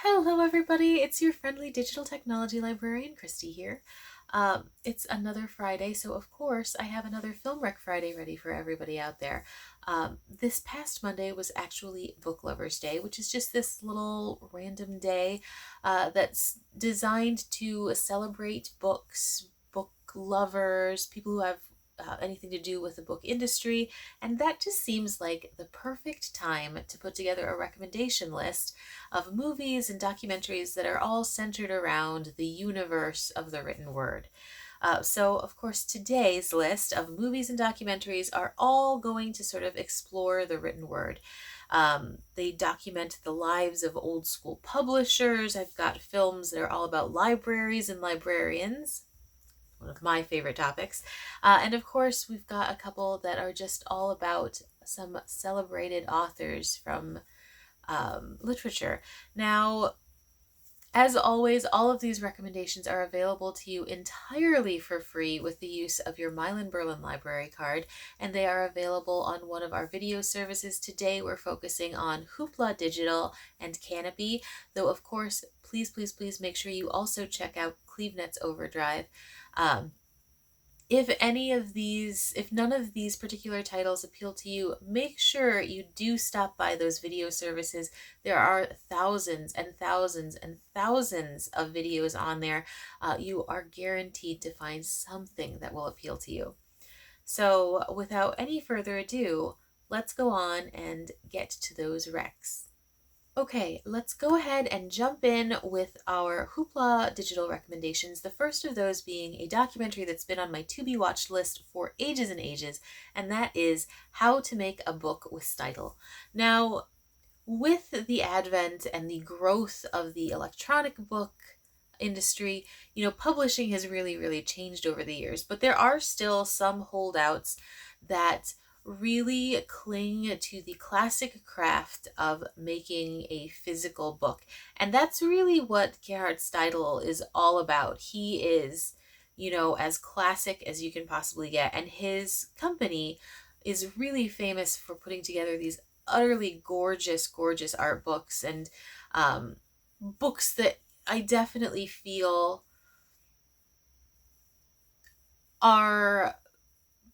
Hello, everybody. It's your friendly digital technology librarian, Christy here. It's another Friday, so of course I have another Film Rec Friday ready for everybody out there. This past Monday was actually Book Lovers Day, which is just this little random day that's designed to celebrate books, book lovers, people who have anything to do with the book industry, and that just seems like the perfect time to put together a recommendation list of movies and documentaries that are all centered around the universe of the written word. So, of course, today's list of movies and documentaries are all going to sort of explore the written word. They document the lives of old school publishers. I've got films that are all about libraries and librarians, one of my favorite topics. And of course, we've got a couple that are just all about some celebrated authors from literature. Now, as always, all of these recommendations are available to you entirely for free with the use of your Milan-Berlin library card, and they are available on one of our video services. Today, we're focusing on Hoopla Digital and Canopy, though of course, please make sure you also check out CleveNet's Overdrive. If none of these particular titles appeal to you, make sure you do stop by those video services. There are thousands and thousands and thousands of videos on there. You are guaranteed to find something that will appeal to you. So without any further ado, let's go on and get to those recs. Okay, let's go ahead and jump in with our Hoopla digital recommendations. The first of those being a documentary that's been on my to-be watched list for ages and ages, and that is How to Make a Book with Steidl. Now, with the advent and the growth of the electronic book industry, publishing has really changed over the years, but there are still some holdouts that really cling to the classic craft of making a physical book. And that's really what Gerhard Steidl is all about. He is, as classic as you can possibly get. And his company is really famous for putting together these utterly gorgeous art books and books that I definitely feel are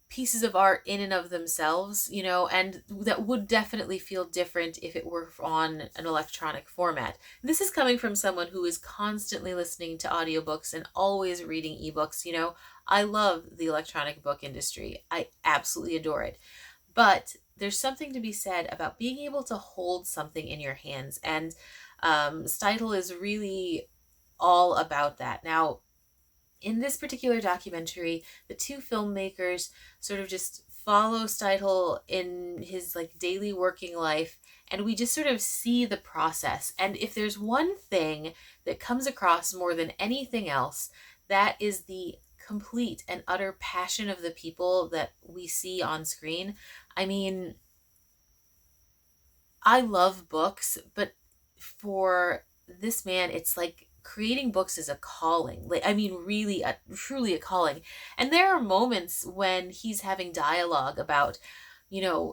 pieces of art in and of themselves, and that would definitely feel different if it were on an electronic format. This is coming from someone who is constantly listening to audiobooks and always reading ebooks. I love the electronic book industry. I absolutely adore it. But there's something to be said about being able to hold something in your hands, and Steidl is really all about that. Now, in this particular documentary, the two filmmakers sort of just follow Steidl in his daily working life, and we just sort of see the process. And if there's one thing that comes across more than anything else, that is the complete and utter passion of the people that we see on screen. I mean, I love books, but for this man, it's like creating books is a calling. Really, truly a calling. And there are moments when he's having dialogue about,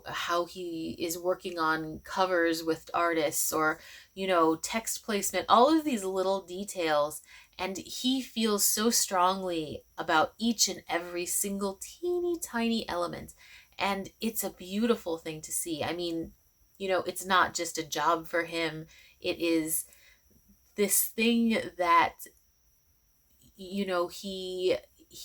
how he is working on covers with artists or, text placement, all of these little details. And he feels so strongly about each and every single teeny tiny element. And it's a beautiful thing to see. I mean, it's not just a job for him. It is this thing that he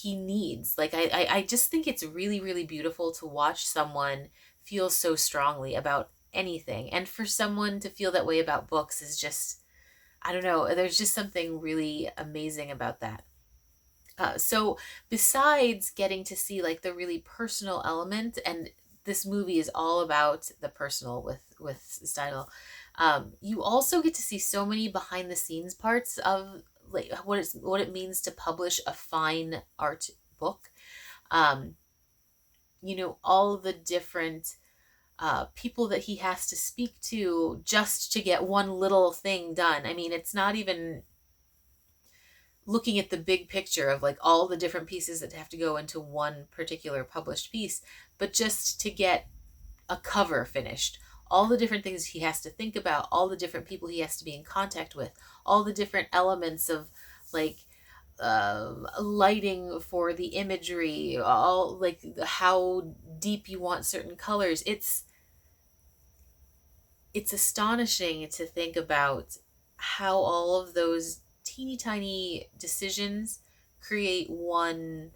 needs. I just think it's really beautiful to watch someone feel so strongly about anything, and for someone to feel that way about books is just, I don't know, there's just something really amazing about that. So besides getting to see the really personal element, and this movie is all about the personal with Steidl, you also get to see so many behind the scenes parts of what it means to publish a fine art book. All the different people that he has to speak to just to get one little thing done. I mean, it's not even looking at the big picture of all the different pieces that have to go into one particular published piece, but just to get a cover finished. all the different things he has to think about, all the different people he has to be in contact with, all the different elements of like lighting for the imagery, all like how deep you want certain colors. It's astonishing to think about how all of those teeny tiny decisions create one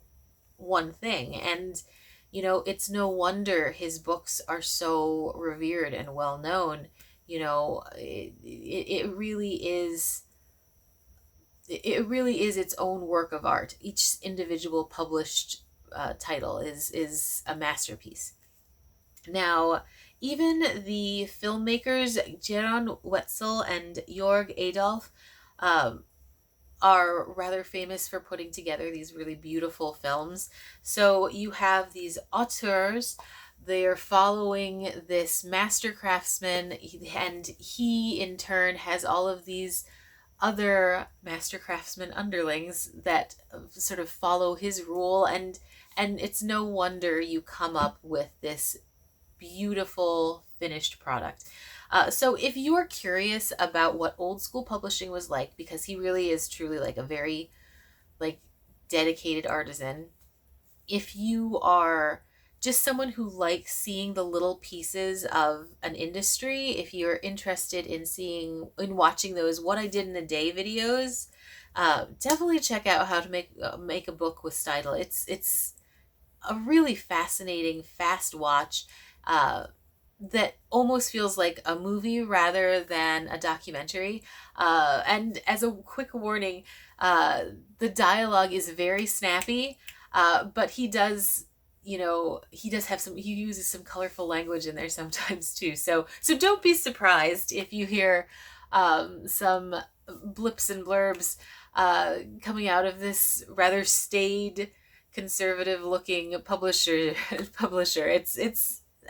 thing. And it's no wonder his books are so revered and well known. It really is, it really is its own work of art. Each individual published title is a masterpiece. Now, even the filmmakers Jeroen Wetzel and Jorg Adolf um, are rather famous for putting together these really beautiful films. So you have these auteurs. They're following this master craftsman, and he in turn has all of these other master craftsman underlings that sort of follow his rule, and it's no wonder you come up with this beautiful finished product. So if you're curious about what old school publishing was like, because he really is truly like a very like dedicated artisan, if you are just someone who likes seeing the little pieces of an industry, if you're interested in watching those what I did in a day videos, definitely check out how to make a book with Steidl. It's a really fascinating, fast watch that almost feels like a movie rather than a documentary. And as a quick warning, the dialogue is very snappy, but he uses some colorful language in there sometimes too. So don't be surprised if you hear some blips and blurbs coming out of this rather staid, conservative looking publisher.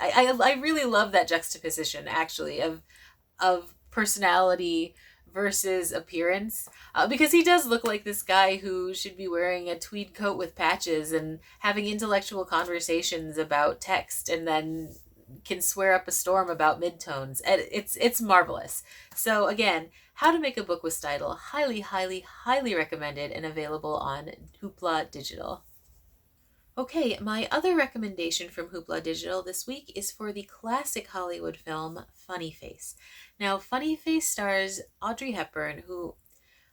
I really love that juxtaposition actually of personality versus appearance, because he does look like this guy who should be wearing a tweed coat with patches and having intellectual conversations about text, and then can swear up a storm about midtones. And it's marvelous. So again, How to Make a Book with Steidl, highly, highly, highly recommended and available on Hoopla Digital. Okay, my other recommendation from Hoopla Digital this week is for the classic Hollywood film Funny Face. Now, Funny Face stars Audrey Hepburn, who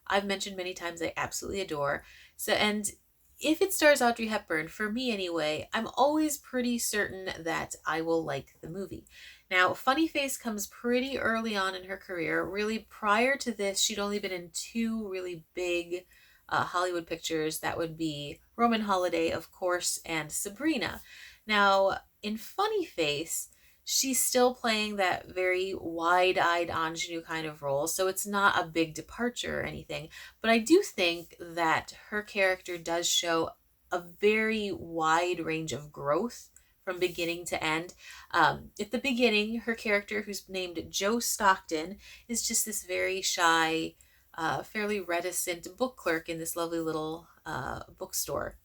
I've mentioned many times I absolutely adore. And if it stars Audrey Hepburn, for me anyway, I'm always pretty certain that I will like the movie. Now, Funny Face comes pretty early on in her career. Really, prior to this, she'd only been in two really big Hollywood pictures. That would be Roman Holiday, of course, and Sabrina. Now, in Funny Face, she's still playing that very wide-eyed ingenue kind of role, so it's not a big departure or anything. But I do think that her character does show a very wide range of growth from beginning to end. At the beginning, her character, who's named Joe Stockton, is just this very shy, fairly reticent book clerk in this lovely little bookstore.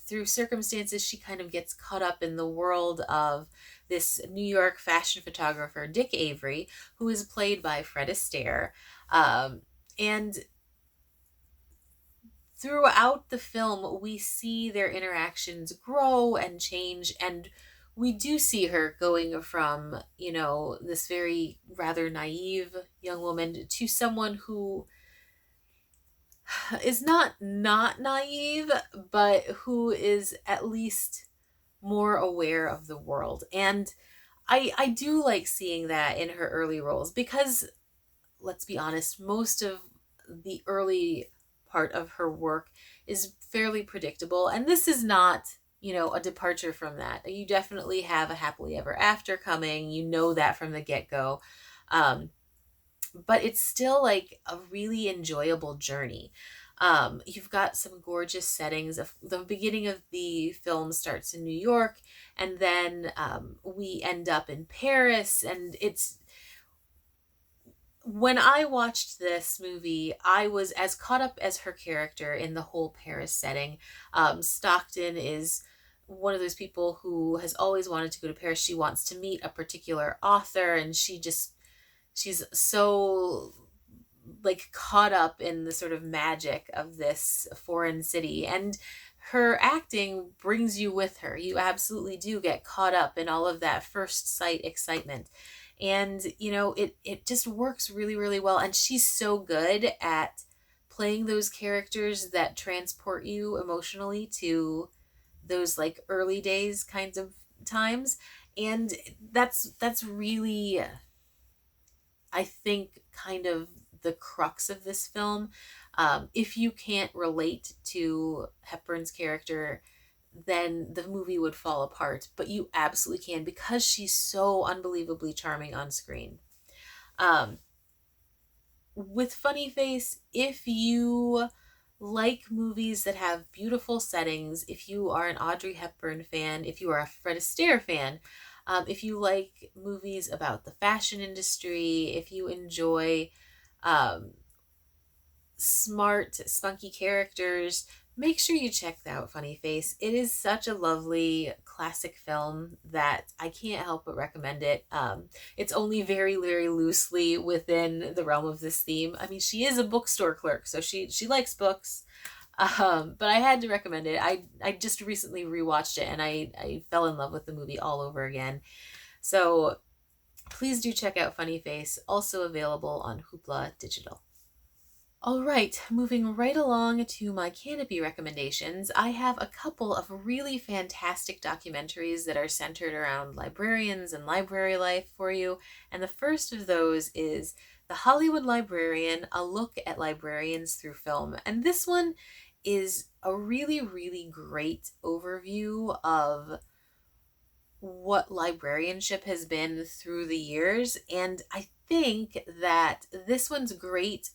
Through circumstances, she kind of gets caught up in the world of this New York fashion photographer, Dick Avery, who is played by Fred Astaire. And throughout the film, we see their interactions grow and change, and we do see her going from, this very rather naive young woman to someone who is not naive, but who is at least more aware of the world. And I do like seeing that in her early roles, because let's be honest, most of the early part of her work is fairly predictable, and this is not a departure from that. You definitely have a happily ever after coming, that from the get-go. But it's still like a really enjoyable journey. You've got some gorgeous settings. The beginning of the film starts in New York, and then we end up in Paris. And when I watched this movie, I was as caught up as her character in the whole Paris setting. Stockton is one of those people who has always wanted to go to Paris. She wants to meet a particular author, and she's so like caught up in the sort of magic of this foreign city, and her acting brings you with her. You absolutely do get caught up in all of that first sight excitement, and it just works really, really well. And she's so good at playing those characters that transport you emotionally to those like early days kinds of times. And that's really, I think, kind of the crux of this film. If you can't relate to Hepburn's character, then the movie would fall apart. But you absolutely can, because she's so unbelievably charming on screen. Um, with Funny Face, if you like movies that have beautiful settings, if you are an Audrey Hepburn fan, if you are a Fred Astaire fan, if you like movies about the fashion industry, if you enjoy um, smart, spunky characters, make sure you check out Funny Face. It is such a lovely classic film that I can't help but recommend it. It's only very, very loosely within the realm of this theme. I mean, she is a bookstore clerk, so she likes books. But I had to recommend it. I just recently rewatched it, and I fell in love with the movie all over again. So please do check out Funny Face, also available on Hoopla Digital. All right, moving right along to my Canopy recommendations, I have a couple of really fantastic documentaries that are centered around librarians and library life for you. And the first of those is The Hollywood Librarian, a look at librarians through film. And this one is a really, really great overview of what librarianship has been through the years. And I think that this one's great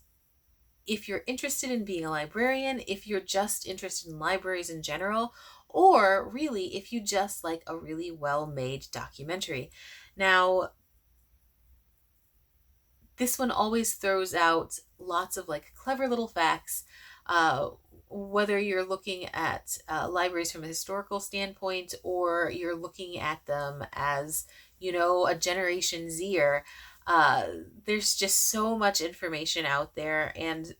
if you're interested in being a librarian, if you're just interested in libraries in general, or really if you just like a really well-made documentary. Now, this one always throws out lots of like clever little facts, whether you're looking at libraries from a historical standpoint, or you're looking at them as, a Generation Zer. There's just so much information out there, and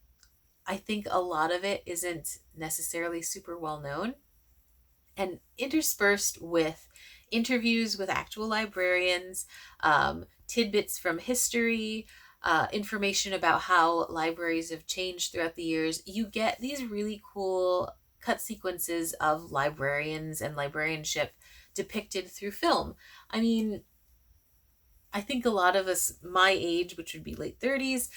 I think a lot of it isn't necessarily super well known. And interspersed with interviews with actual librarians, tidbits from history, information about how libraries have changed throughout the years, you get these really cool cut sequences of librarians and librarianship depicted through film. I mean, I think a lot of us my age, which would be late 30s,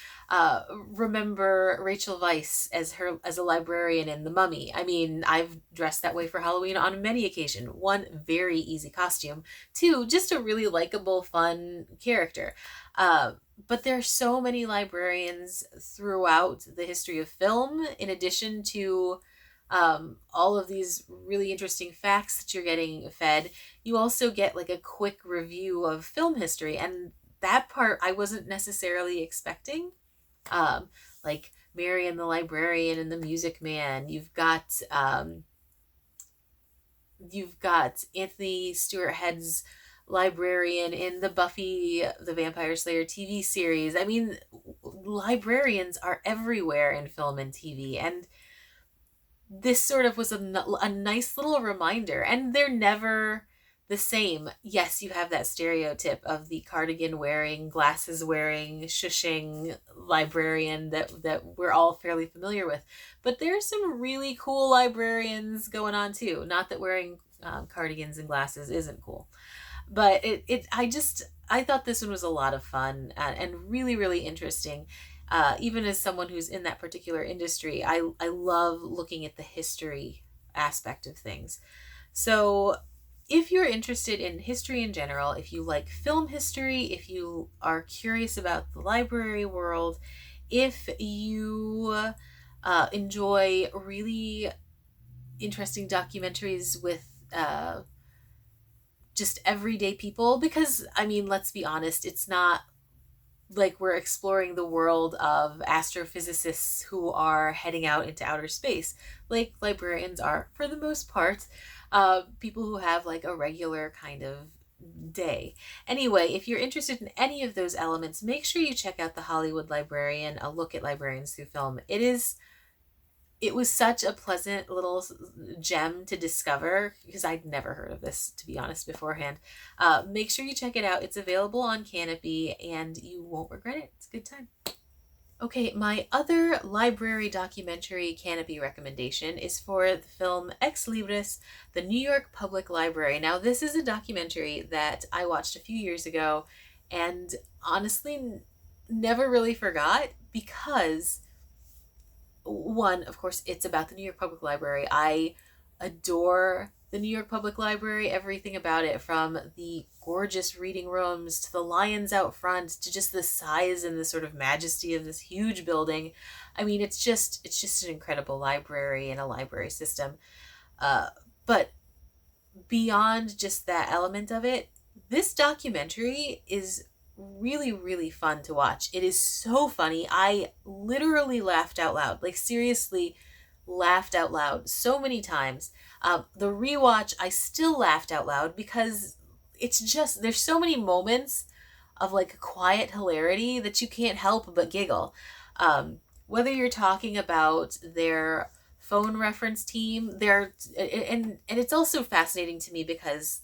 remember Rachel Weisz as a librarian in The Mummy. I mean, I've dressed that way for Halloween on many occasions. One, very easy costume. Two, just a really likable, fun character. But there are so many librarians throughout the history of film, in addition to all of these really interesting facts that you're getting fed. You also get like a quick review of film history, and that part I wasn't necessarily expecting. Like Marian the Librarian and the Music Man. You've got Anthony Stewart Head's librarian in the Buffy the Vampire Slayer TV series. I mean, librarians are everywhere in film and TV, and this sort of was a nice little reminder. And they're never the same. Yes, you have that stereotype of the cardigan wearing, glasses wearing, shushing librarian that we're all fairly familiar with. But there's some really cool librarians going on too. Not that wearing cardigans and glasses isn't cool, but I thought this one was a lot of fun, and really, really interesting. Even as someone who's in that particular industry, I love looking at the history aspect of things. So if you're interested in history in general, if you like film history, if you are curious about the library world, if you enjoy really interesting documentaries with just everyday people, because I mean, let's be honest, it's not like we're exploring the world of astrophysicists who are heading out into outer space, like librarians are for the most part. people who have like a regular kind of day. Anyway, if you're interested in any of those elements, make sure you check out the Hollywood Librarian, a look at librarians through film. It was such a pleasant little gem to discover because I'd never heard of this, to be honest, beforehand. Make sure you check it out. It's available on Canopy and you won't regret it. It's a good time. Okay, my other library documentary Canopy recommendation is for the film Ex Libris, the New York Public Library. Now, this is a documentary that I watched a few years ago and honestly never really forgot because, one, of course, it's about the New York Public Library. I adore the New York Public Library, everything about it, from the gorgeous reading rooms to the lions out front to just the size and the sort of majesty of this huge building. I mean, it's just an incredible library and a library system. But beyond just that element of it, this documentary is really, really fun to watch. It is so funny. I literally laughed out loud, like seriously laughed out loud so many times. The rewatch, I still laughed out loud because it's just, there's so many moments of like quiet hilarity that you can't help but giggle. Whether you're talking about their phone reference team, and it's also fascinating to me because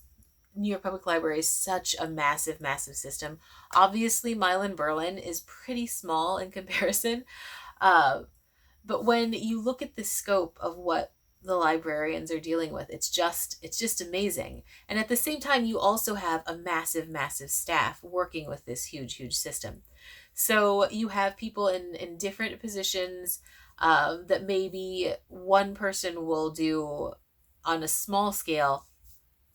New York Public Library is such a massive, massive system. Obviously, Milan-Berlin is pretty small in comparison. But when you look at the scope of what the librarians are dealing with, it's just amazing. And at the same time, you also have a massive, massive staff working with this huge, huge system. So you have people in different positions that maybe one person will do on a small scale,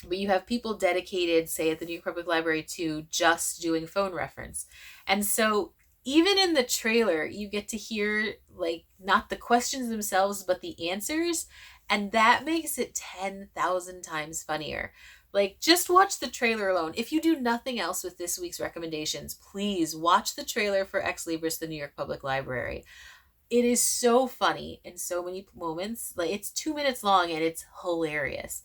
but you have people dedicated, say at the New York Public Library, to just doing phone reference. And so even in the trailer, you get to hear like not the questions themselves, but the answers. And that makes it 10,000 times funnier. Like, just watch the trailer alone. If you do nothing else with this week's recommendations, please watch the trailer for Ex Libris, the New York Public Library. It is so funny in so many moments. Like, it's 2 minutes long and it's hilarious.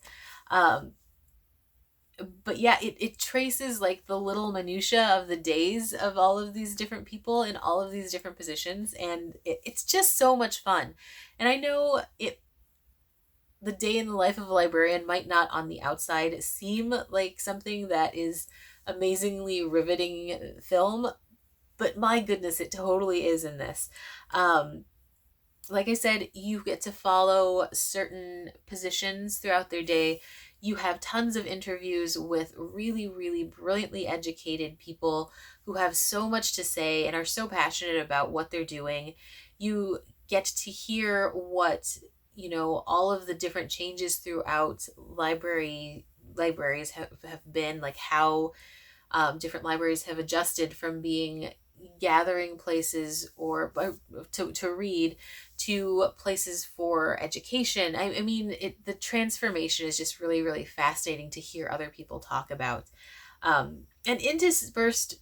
But yeah, it traces like the little minutia of the days of all of these different people in all of these different positions, and it's just so much fun. And I know the day in the life of a librarian might not on the outside seem like something that is amazingly riveting film, but my goodness, it totally is in this. Like I said, you get to follow certain positions throughout their day. You have tons of interviews with really, really brilliantly educated people who have so much to say and are so passionate about what they're doing. You get to hear what, all of the different changes throughout libraries have been, like how different libraries have adjusted from being gathering places or to read to places for education. I mean, the transformation is just really, really fascinating to hear other people talk about. And interspersed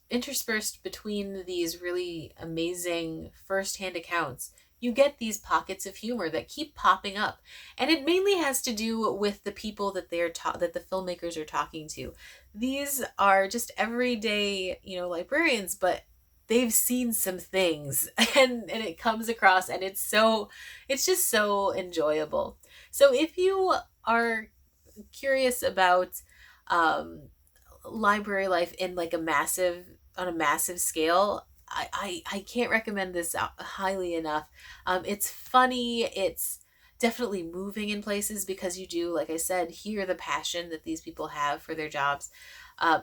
between these really amazing firsthand accounts, you get these pockets of humor that keep popping up, and it mainly has to do with the people that that the filmmakers are talking to. These are just everyday, librarians, but they've seen some things and it comes across, and it's just so enjoyable. So if you are curious about library life in like on a massive scale, I can't recommend this highly enough. It's funny, it's definitely moving in places because you do, like I said, hear the passion that these people have for their jobs.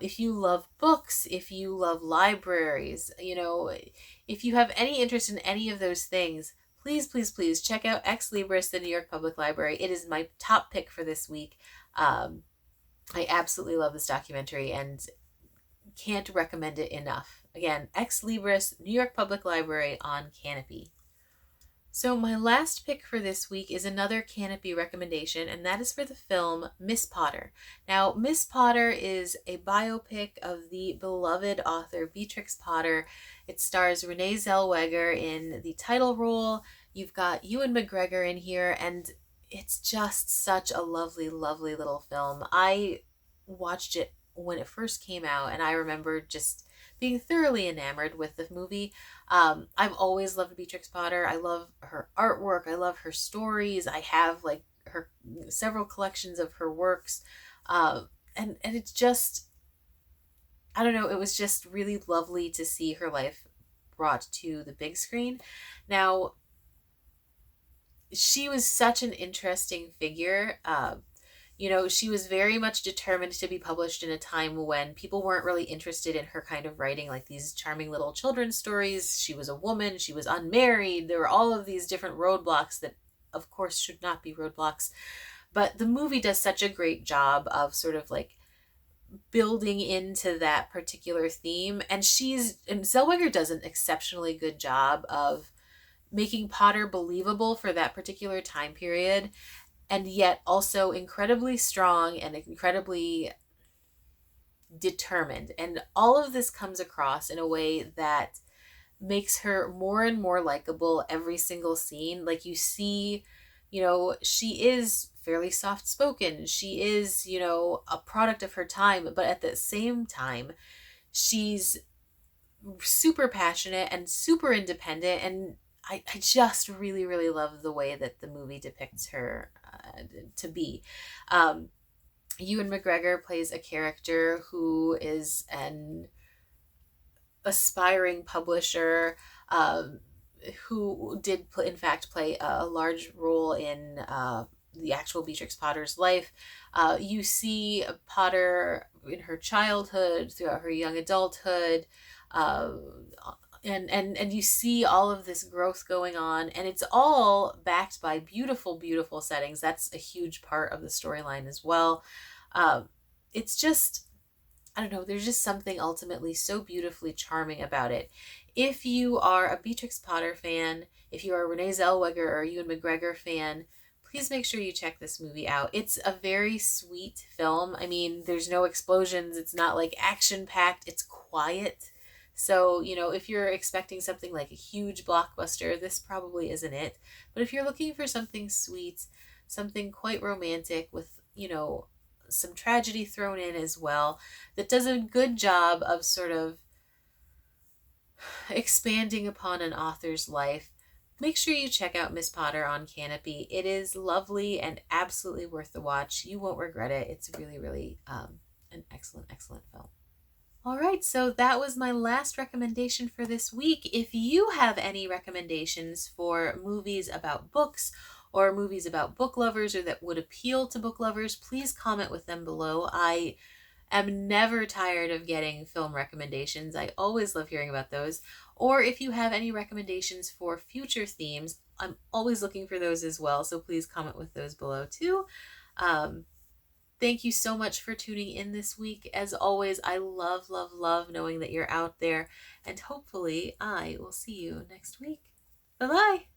If you love books, if you love libraries, if you have any interest in any of those things, please, please, please check out Ex Libris, the New York Public Library. It is my top pick for this week. I absolutely love this documentary and can't recommend it enough. Again, Ex Libris, New York Public Library on Canopy. So my last pick for this week is another Canopy recommendation, and that is for the film Miss Potter. Now, Miss Potter is a biopic of the beloved author Beatrix Potter. It stars Renee Zellweger in the title role. You've got Ewan McGregor in here, and it's just such a lovely, lovely little film. I watched it when it first came out, and I remember just being thoroughly enamored with the movie. I've always loved Beatrix Potter. I love her artwork. I love her stories. I have like her several collections of her works. And it's just, I don't know, it was just really lovely to see her life brought to the big screen. Now, she was such an interesting figure. She was very much determined to be published in a time when people weren't really interested in her kind of writing, like these charming little children's stories. She was a woman, she was unmarried. There were all of these different roadblocks that, of course, should not be roadblocks. But the movie does such a great job of sort of like building into that particular theme. And Zellweger does an exceptionally good job of making Potter believable for that particular time period, and yet also incredibly strong and incredibly determined. And all of this comes across in a way that makes her more and more likable every single scene. Like you see, she is fairly soft spoken. She is, a product of her time, but at the same time, she's super passionate and super independent. And I just really, really love the way that the movie depicts her to be. Ewan McGregor plays a character who is an aspiring publisher, who did, in fact, play a large role in the actual Beatrix Potter's life. You see Potter in her childhood, throughout her young adulthood, uh, and you see all of this growth going on, and it's all backed by beautiful, beautiful settings. That's a huge part of the storyline as well. It's just, I don't know, there's just something ultimately so beautifully charming about it. If you are a Beatrix Potter fan, if you are a Renee Zellweger or Ewan McGregor fan, please make sure you check this movie out. It's a very sweet film. I mean, there's no explosions. It's not like action packed. It's quiet. So, if you're expecting something like a huge blockbuster, this probably isn't it. But if you're looking for something sweet, something quite romantic with, some tragedy thrown in as well, that does a good job of sort of expanding upon an author's life, make sure you check out Miss Potter on Canopy. It is lovely and absolutely worth the watch. You won't regret it. It's really, really an excellent, excellent film. All right, so that was my last recommendation for this week. If you have any recommendations for movies about books or movies about book lovers or that would appeal to book lovers, please comment with them below. I am never tired of getting film recommendations. I always love hearing about those. Or if you have any recommendations for future themes, I'm always looking for those as well. So please comment with those below too. Thank you so much for tuning in this week. As always, I love, love, love knowing that you're out there. And hopefully I will see you next week. Bye-bye.